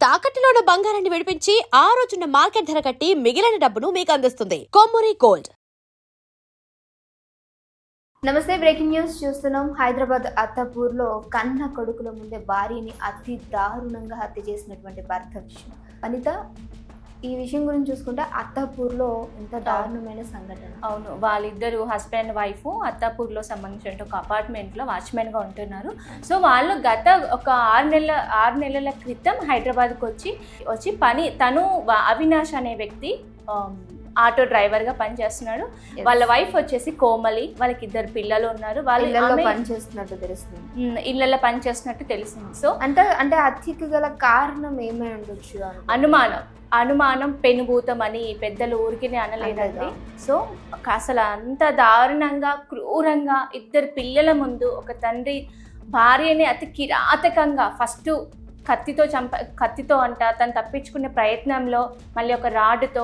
తాకట్టులో ఉన్న బంగారాన్ని విడిపించి ఆ రోజున్న మార్కెట్ ధర కట్టి మిగిలిన డబ్బును మీకు అందిస్తుంది కొమ్మూరి గోల్డ్. నమస్తే, బ్రేకింగ్ న్యూస్ చూస్తున్నాం. హైదరాబాద్ అత్తాపూర్లో కన్న కొడుకుల ముందే భార్యని అతి దారుణంగా హత్య చేసినటువంటి భర్త విషయం. అనిత, ఈ విషయం గురించి చూసుకుంటే అత్తాపూర్లో ఎంత దారుణమైన సంఘటన. అవును, వాళ్ళిద్దరు హస్బెండ్ అండ్ వైఫ్ అత్తాపూర్లో సంబంధించిన ఒక అపార్ట్మెంట్లో వాచ్మెన్గా ఉంటున్నారు. సో వాళ్ళు గత ఒక 6 నెలల క్రితం హైదరాబాద్కి వచ్చి పని, తను అవినాష్ అనే వ్యక్తి ఆటో డ్రైవర్గా పనిచేస్తున్నాడు. వాళ్ళ వైఫ్ వచ్చేసి కోమలి, వాళ్ళకి 2 పిల్లలు ఉన్నారు. వాళ్ళు పనిచేస్తున్నట్టు తెలుస్తుంది, ఇళ్లలో పనిచేస్తున్నట్టు తెలిసింది. సో అంటే హత్యకు గల కారణం ఏమై ఉండొచ్చు? అనుమానం పెనుభూతం అని పెద్దలు ఊరికినే అనలేదండి. సో అసలు అంత దారుణంగా క్రూరంగా 2 పిల్లల ముందు ఒక తండ్రి భార్యని అతి కిరాతకంగా ఫస్ట్ కత్తితో అంట తను తప్పించుకునే ప్రయత్నంలో, మళ్ళీ ఒక రాడ్తో,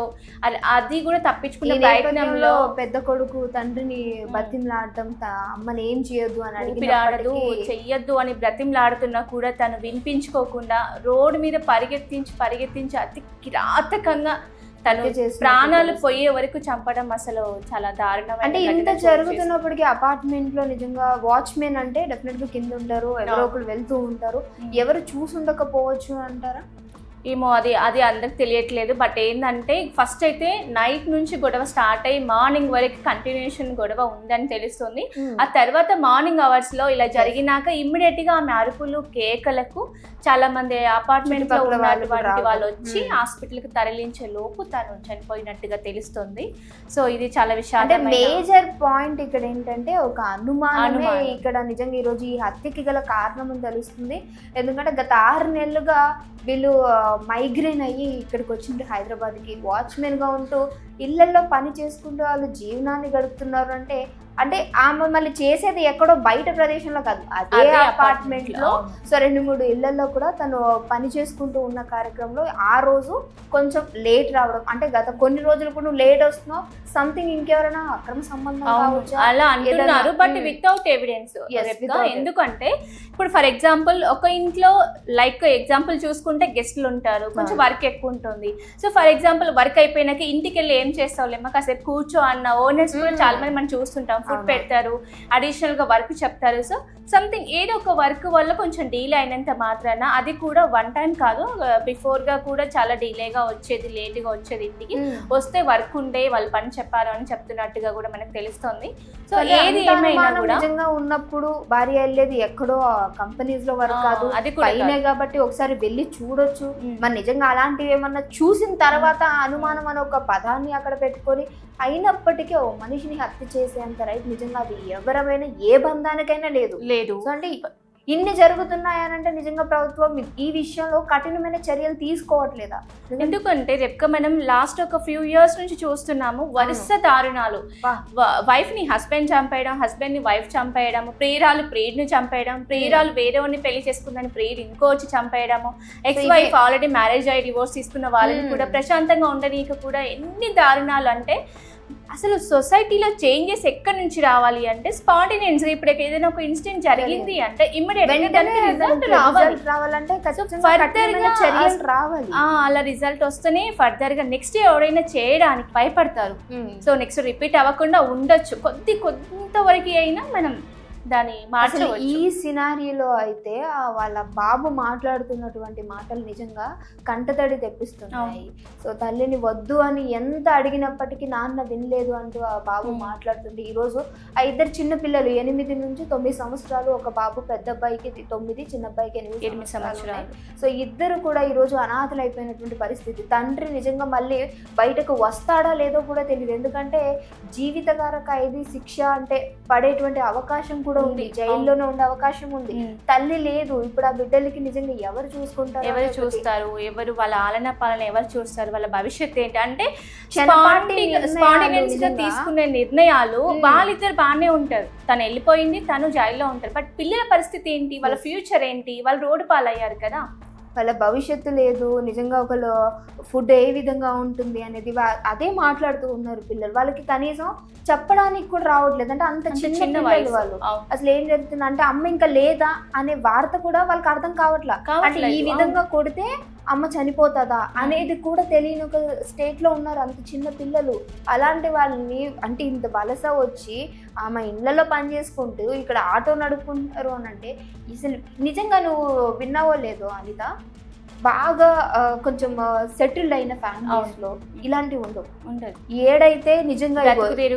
అది కూడా తప్పించుకునే ప్రయత్నంలో పెద్ద కొడుకు తండ్రిని బతిమలాడటం, అమ్మని ఏం చేయొద్దు అని ఊపిరాడదు చెయ్యొద్దు అని బ్రతిమలాడుతున్నా కూడా తను వినిపించుకోకుండా రోడ్డు మీద పరిగెత్తించి అతి కిరాతకంగా తను ప్రాణాలు పోయే వరకు చంపడం అసలు చాలా దారుణం. అంటే ఇంత జరుగుతున్నప్పటికీ అపార్ట్మెంట్ లో నిజంగా వాచ్మెన్ అంటే డెఫినెట్ గా కింద ఉంటారు, ఎవరో ఒకరు వెళ్తూ ఉంటారు, ఎవరు చూసి ఉండకపోవచ్చు అంటారా? ఏమో అది అందరికి తెలియట్లేదు. బట్ ఏంటంటే ఫస్ట్ అయితే నైట్ నుంచి గొడవ స్టార్ట్ అయ్యి మార్నింగ్ వరకు కంటిన్యూషన్ గొడవ ఉందని తెలుస్తుంది. ఆ తర్వాత మార్నింగ్ అవర్స్ లో ఇలా జరిగినాక ఇమ్మీడియట్ గా ఆమె అరుపులు కేకలకు చాలా మంది అపార్ట్మెంట్ లో ఉన్నటువంటి వాళ్ళు వచ్చి హాస్పిటల్ కి తరలించే లోపు తను చనిపోయినట్టుగా తెలుస్తుంది. సో ఇది చాలా విషయాలు. మేజర్ పాయింట్ ఇక్కడ ఏంటంటే ఒక అనుమానమే ఇక్కడ నిజంగా ఈ రోజు ఈ హత్యకి గల కారణం అని తెలుస్తుంది. ఎందుకంటే గత 6 నెలలుగా వీళ్ళు మైగ్రేన్ అయ్యి ఇక్కడికి వచ్చింది హైదరాబాద్కి. వాచ్మెన్గా ఉంటూ ఇళ్లలో పని చేసుకుంటూ వాళ్ళు జీవనాన్ని గడుపుతున్నారు. అంటే ఆమె మళ్ళీ చేసేది ఎక్కడో బయట ప్రదేశంలో కాదు, అదే అపార్ట్మెంట్ లో. సో 2-3 ఇళ్లలో కూడా తను పని చేసుకుంటూ ఉన్న కార్యక్రమంలో ఆ రోజు కొంచెం లేట్ రావడం, అంటే గత కొన్ని రోజులు కూడా లేట్ వస్తున్నావు సంథింగ్, ఇంకెవరైనా అక్రమ సంబంధం అలా అంటున్నారు. But without evidence. ఎందుకంటే ఇప్పుడు ఫర్ ఎగ్జాంపుల్ ఒక ఇంట్లో లైక్ ఎగ్జాంపుల్ చూసుకుంటే గెస్ట్లు ఉంటారు, కొంచెం వర్క్ ఎక్కువ ఉంటుంది. సో ఫర్ ఎగ్జాంపుల్ వర్క్ అయిపోయినాక ఇంటికి వెళ్ళి ఏం చేస్తావులేమ్మా కాసేపు కూర్చో అన్న ఓనర్స్ కూడా చాలా మంది మనం చూస్తుంటాం. ఫుడ్ పెడతారు, అడిషనల్ గా వర్క్ చెప్తారు. సో సంథింగ్ ఏదో ఒక వర్క్ వల్ల కొంచెం డీలే అయినంత మాత్రాన, అది కూడా 1 టైం కాదు, బిఫోర్ గా కూడా చాలా డిలేగా వచ్చేది, లేట్ గా వచ్చేది. ఇంటికి వస్తే వర్క్ ఉండే వాళ్ళు పని చెప్పారు అని చెప్తున్నట్టుగా కూడా మనకు తెలుస్తుంది. సో ఏది ఏమైనా కూడా నిజంగా ఉన్నప్పుడు భార్య వెళ్ళేది ఎక్కడో కంపెనీస్ లో వర్క్ కాదు, అది పైనే కాబట్టి ఒకసారి వెళ్ళి చూడొచ్చు. మరి నిజంగా అలాంటివి ఏమన్నా చూసిన తర్వాత అనుమానం అనే ఒక పదాన్ని అక్కడ పెట్టుకొని అయినప్పటికీ ఓ మనిషిని హత్య చేసేంత రైట్ నిజంగా అది ఎవరైనా ఏ బంధానికైనా లేదు. సో అంటే ఇన్ని జరుగుతున్నాయనంటే నిజంగా ప్రభుత్వం ఈ విషయంలో కఠినమైన చర్యలు తీసుకోవట్లేదా? ఎందుకంటే రేపు మనం లాస్ట్ ఒక ఫ్యూ ఇయర్స్ నుంచి చూస్తున్నాము వరుస దారుణాలు. వైఫ్ ని హస్బెండ్ చంపేయడం, హస్బెండ్ ని వైఫ్ చంపేయడం, ప్రియురాలు ప్రియుడిని చంపేయడం, ప్రియురాలు వేరేవాడిని పెళ్లి చేసుకుందని ప్రియుడు ఇంకో వచ్చి చంపేయడము, ఎక్స్ వైఫ్ ఆల్రెడీ మ్యారేజ్ అయ్యి డివోర్స్ తీసుకున్న వాళ్ళని కూడా ప్రశాంతంగా ఉండనీక కూడా ఎన్ని దారుణాలు. అంటే అసలు సొసైటీలో చేంజెస్ ఎక్కడి నుంచి రావాలి అంటే స్పాంటేనియస్. ఇప్పుడు ఏదైనా ఒక ఇన్సిడెంట్ జరిగింది అంటే ఇమ్మీడియట్ రావాలంటే అలా రిజల్ట్ వస్తేనే ఫర్దర్ గా నెక్స్ట్ ఎవరైనా చేయడానికి భయపడతారు. సో నెక్స్ట్ రిపీట్ అవ్వకుండా ఉండొచ్చు, కొంతవరకు అయినా మనం దాని మార్చవచ్చు. ఈ సినారియోలో అయితే వాళ్ళ బాబు మాట్లాడుతున్నటువంటి మాటలు నిజంగా కంటతడి తెప్పిస్తున్నాయి. సో తల్లిని వద్దు అని ఎంత అడిగినప్పటికీ నాన్న వినలేదు అంటూ ఆ బాబు మాట్లాడుతుంది. ఈరోజు ఆ 2 చిన్న పిల్లలు 8 నుంచి 9 సంవత్సరాలు, ఒక బాబు పెద్ద అబ్బాయికి 9, చిన్న అబ్బాయికి 8 సంవత్సరాలు. సో ఇద్దరు కూడా ఈరోజు అనాథలు అయిపోయినటువంటి పరిస్థితి. తండ్రి నిజంగా మళ్ళీ బయటకు వస్తాడా లేదో కూడా తెలియదు. ఎందుకంటే జీవితకాల ఖైదీ శిక్ష అంటే పడేటువంటి అవకాశం కూడా ఉంది, జైల్లోనే ఉండే అవకాశం ఉంది. తల్లి లేదు. ఇప్పుడు ఆ బిడ్డలకి నిజంగా ఎవరు చూసుకుంటారు, ఎవరు చూస్తారు, ఎవరు వాళ్ళ ఆలన పాలన ఎవరు చూస్తారు, వాళ్ళ భవిష్యత్ ఏంటి అంటే స్పాంటేనియస్ గా తీసుకునే నిర్ణయాలు వాళ్ళిద్దరు బాగానే ఉంటారు. తను వెళ్ళిపోయింది, తను జైల్లో ఉంటారు. బట్ పిల్లల పరిస్థితి ఏంటి, వాళ్ళ ఫ్యూచర్ ఏంటి, వాళ్ళు రోడ్డు పాలయ్యారు కదా. వాళ్ళ భవిష్యత్తు లేదు, నిజంగా ఒకళ్ళు ఫుడ్ ఏ విధంగా ఉంటుంది అనేది అదే మాట్లాడుతూ ఉన్నారు పిల్లలు. వాళ్ళకి కనీసం చెప్పడానికి కూడా రావట్లేదు. అంటే అంత చిన్న పిల్లలు వాళ్ళు. అసలు ఏం జరుగుతుంది అంటే అమ్మ ఇంకా లేదా అనే వార్త కూడా వాళ్ళకి అర్థం కావట్లా. అంటే ఈ విధంగా కొడితే అమ్మ చనిపోతుందా అనేది కూడా తెలియని ఒక స్టేట్ లో ఉన్నారు అంత చిన్న పిల్లలు. అలాంటి వాళ్ళని అంటే ఇంత వలస వచ్చి ఆమె ఇళ్లలో పని చేసుకుంటూ ఇక్కడ ఆటో నడుపుకుంటారు అని అంటే అసలు నిజంగా నువ్వు విన్నావో లేదో అనిత, బాగా కొంచెం సెటిల్డ్ అయిన ఫ్యామిలీస్ లో ఇలాంటివి ఉండదు. ఏడైతే నిజంగా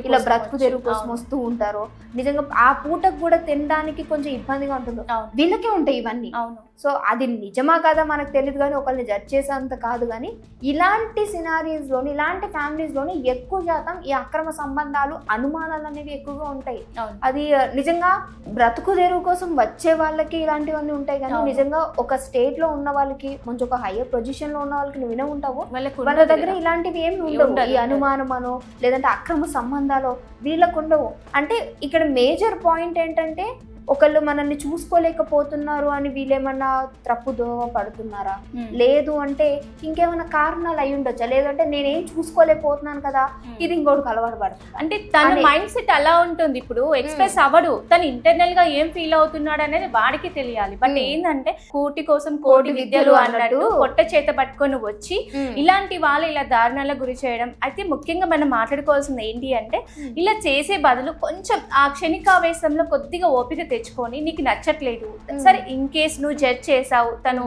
ఇలా బ్రతుకు తెరువు కోసం వస్తూ ఉంటారో, నిజంగా ఆ పూటకు కూడా తినడానికి కొంచెం ఇబ్బందిగా ఉంటుందో వీళ్ళకే ఉంటాయి ఇవన్నీ. అవును. సో అది నిజమా కాదా మనకు తెలియదు, కానీ ఒకరిని జడ్జ్ చేసేంత కాదు. కానీ ఇలాంటి సినారీస్ లోని, ఇలాంటి ఫ్యామిలీస్ లోని ఎక్కువ శాతం ఈ అక్రమ సంబంధాలు, అనుమానాలు అనేవి ఎక్కువగా ఉంటాయి. అది నిజంగా బ్రతుకు తెరువు కోసం వచ్చే వాళ్ళకి ఇలాంటివన్నీ ఉంటాయి, కానీ నిజంగా ఒక స్టేట్ లో ఉన్న వాళ్ళకి, కొంచెం ఒక హైయర్ పొజిషన్ లో ఉన్న వాళ్ళకి నువ్వు వినే ఉంటావు, వాళ్ళ దగ్గర ఇలాంటివి ఏమి ఉండవు. ఈ అనుమానమనో లేదంటే అక్రమ సంబంధాలు వీళ్ళకు ఉండవు. అంటే ఇక్కడ మేజర్ పాయింట్ ఏంటంటే ఒకళ్ళు మనల్ని చూసుకోలేకపోతున్నారు అని వీళ్ళేమన్నా తప్పుదోవ పడుతున్నారా, లేదు అంటే ఇంకేమైనా కారణాలు అయి ఉండొచ్చా, లేదంటే నేనేం చూసుకోలేకపోతున్నాను కదా ఇది ఇంకోటికి అలవాటు పడతాను అంటే తన మైండ్ సెట్ అలా ఉంటుంది. ఇప్పుడు ఎక్స్ప్రెస్ అవ్వడు, తను ఇంటర్నల్ గా ఏం ఫీల్ అవుతున్నాడు అనేది వాడికి తెలియాలి. బట్ ఏంటంటే కూటి కోసం కోటి విద్యలు అన్నట్టు పొట్ట చేత పట్టుకొని వచ్చి ఇలాంటి వాళ్ళు ఇలా దారుణాలకు గురి చేయడం. అయితే ముఖ్యంగా మనం మాట్లాడుకోవాల్సింది ఏంటి అంటే, ఇలా చేసే బదులు కొంచెం ఆ క్షణికావేశంలో కొద్దిగా ఓపిక తెచ్చుకొని, నీకు నచ్చట్లేదు సరే, ఇన్ కేస్ నువ్వు జడ్జ్ చేసావు తను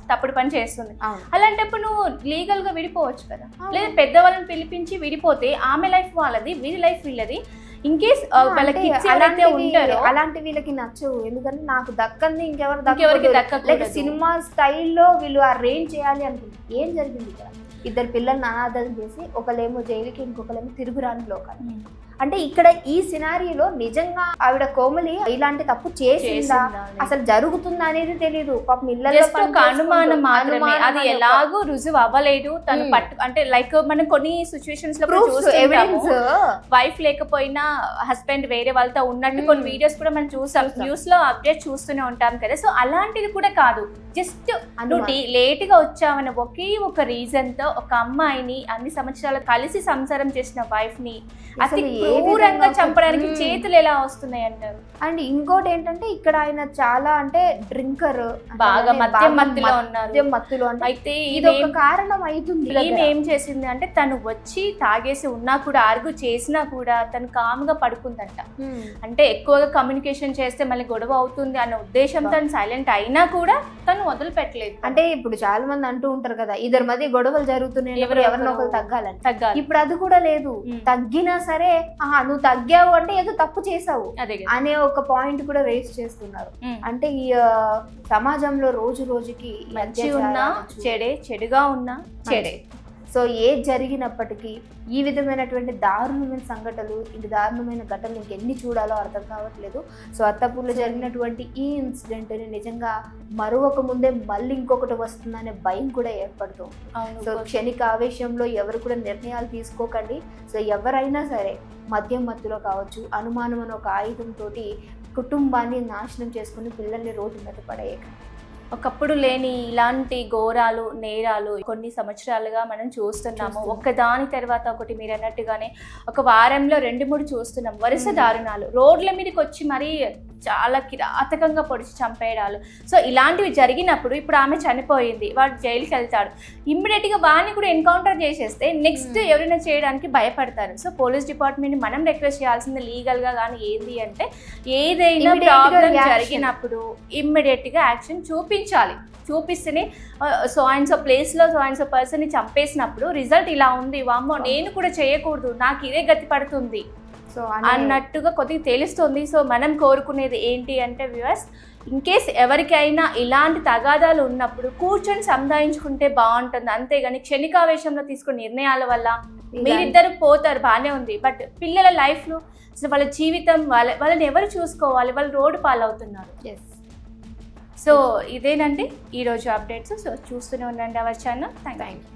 తప్పుడు పని చేస్తుంది, అలాంటప్పుడు నువ్వు లీగల్ గా విడిపోవచ్చు కదా. లేదా పెద్దవాళ్ళని పిలిపించి విడిపోతే ఆమె లైఫ్ వాళ్ళది, వీరి లైఫ్ వీళ్ళది. ఇన్ కేస్ వాళ్ళకి ఉంటారో అలాంటి వీళ్ళకి నచ్చవు, ఎందుకంటే నాకు దక్కంది ఇంకెవరికి దక్క. సినిమా స్టైల్లో వీళ్ళు ఆ రేంజ్ చేయాలి అనుకుంటారు. ఏం జరిగింది ఇక్కడ? ఇద్దరు పిల్లల్ని అనాథలు చేసి ఒకళ్ళేమో జైలుకి, ఇంకొకళ్ళేమో తిరుగురాని లోకాలు. అంటే ఇక్కడ ఈ సినారీలో నిజంగా ఆవిడ కోమలి ఇలాంటి తప్పు చేసిందా, అసలు జరుగుతుందా అనేది తెలియదు. పాపం ఇళ్ళలో అనుమానం మాత్రమే, అది ఎలాగో రుజువు అవ్వలేదు. తను అంటే లైక్ మనం కొన్ని సిచ్యువేషన్స్ లో వైఫ్ లేకపోయినా హస్బెండ్ వేరే వాళ్ళతో ఉన్నట్టు కొన్ని వీడియోస్ కూడా మనం చూసాం, న్యూస్ లో అప్డేట్ చూస్తూనే ఉంటాం కదా. సో అలాంటిది కూడా కాదు, జస్ట్ నువ్వు లేట్ గా వచ్చావన్న ఒకే ఒక రీజన్ తో ఒక అమ్మాయిని అన్ని సంవత్సరాలు కలిసి సంసారం చేసిన వైఫ్ ని అతి క్రూరంగా చంపడానికి చేతులు ఎలా వస్తున్నాయి అంటారు. అండ్ ఇంకోటి ఏంటంటే ఇక్కడ ఆయన చాలా అంటే డ్రింకర్, బాగా మద్యం మత్తులో ఉన్నారు. అయితే ఇది ఒక కారణం అవుతుంది. ఈమె ఏం చేసింది అంటే, తను వచ్చి తాగేసి ఉన్నా కూడా, ఆర్గ్యూ చేసినా కూడా తను కామ్ గా పడుకుందంట. అంటే ఎక్కువగా కమ్యూనికేషన్ చేస్తే మళ్ళీ గొడవ అవుతుంది అన్న ఉద్దేశంతో తను సైలెంట్ అయినా కూడా తను వదిలిపెట్టలేదు. అంటే ఇప్పుడు చాలా మంది అంటూ ఉంటారు కదా, ఇద్దరి మధ్య గొడవలు జరుగుతున్నాయి, ఎవరినో ఒకరు తగ్గాలని. ఇప్పుడు అది కూడా లేదు. తగ్గినా సరే నువ్వు తగ్గావు అంటే ఏదో తప్పు చేసావు అనే ఒక పాయింట్ కూడా రేస్ చేస్తున్నారు. అంటే ఈ సమాజంలో రోజు రోజుకి మంచి ఉన్నా చెడే, చెడుగా ఉన్నా చెడే. సో ఏది జరిగినప్పటికీ ఈ విధమైనటువంటి దారుణమైన సంఘటనలు, ఇంక దారుణమైన ఘటనలు ఇంకెన్ని చూడాలో అర్థం కావట్లేదు. సో అత్తాపూర్లో జరిగినటువంటి ఈ ఇన్సిడెంట్ని నిజంగా మరొక ముందే మళ్ళీ ఇంకొకటి వస్తుందనే భయం కూడా ఏర్పడుతుంది. సో క్షణిక ఆవేశంలో ఎవరు కూడా నిర్ణయాలు తీసుకోకండి. సో ఎవరైనా సరే మద్యం మత్తులో కావచ్చు, అనుమానం అనే ఒక ఆయుధంతో కుటుంబాన్ని నాశనం చేసుకుని పిల్లల్ని రోడ్డు మీద పడేయకండి. ఒకప్పుడు లేని ఇలాంటి ఘోరాలు, నేరాలు కొన్ని సంవత్సరాలుగా మనం చూస్తున్నాము. ఒకదాని తర్వాత ఒకటి, మీరు అన్నట్టుగానే ఒక వారంలో 2-3 చూస్తున్నాం. వరుస దారుణాలు రోడ్ల మీదకి వచ్చి మరీ చాలా కిరాతకంగా పొడిచి చంపేయడాలు. సో ఇలాంటివి జరిగినప్పుడు ఇప్పుడు ఆమె చనిపోయింది, వాడు జైలుకి వెళ్తాడు, ఇమ్మీడియట్గా వాడిని కూడా ఎన్కౌంటర్ చేసేస్తే నెక్స్ట్ ఎవరైనా చేయడానికి భయపడతారు. సో పోలీస్ డిపార్ట్మెంట్ని మనం రిక్వెస్ట్ చేయాల్సింది లీగల్గా కానీ ఏంది అంటే, ఏదైనా ప్రాబ్లం జరిగినప్పుడు ఇమ్మీడియట్గా యాక్షన్ చూపిస్తేనే సో అండ్ సో ప్లేస్లో సో అండ్ సో పర్సన్ని చంపేసినప్పుడు రిజల్ట్ ఇలా ఉంది, వామ్మో నేను కూడా చేయకూడదు, నాకు ఇదే గతి పడుతుంది సో అన్నట్టుగా కొద్దిగా తెలుస్తుంది. సో మనం కోరుకునేది ఏంటి అంటే వ్యూవర్స్, ఇన్ కేస్ ఎవరికైనా ఇలాంటి తగాదాలు ఉన్నప్పుడు కూర్చొని సంధాయించుకుంటే బాగుంటుంది. అంతేగాని క్షణికావేశంలో తీసుకునే నిర్ణయాల వల్ల మీరిద్దరు పోతారు, బాగానే ఉంది, బట్ పిల్లల లైఫ్లో అసలు వాళ్ళ జీవితం, వాళ్ళని ఎవరు చూసుకోవాలి, వాళ్ళు రోడ్డు పాలవుతున్నారు. సో ఇదేనండి ఈరోజు అప్డేట్స్. సో చూస్తూనే ఉండండి అవర్ ఛానల్. Thank you.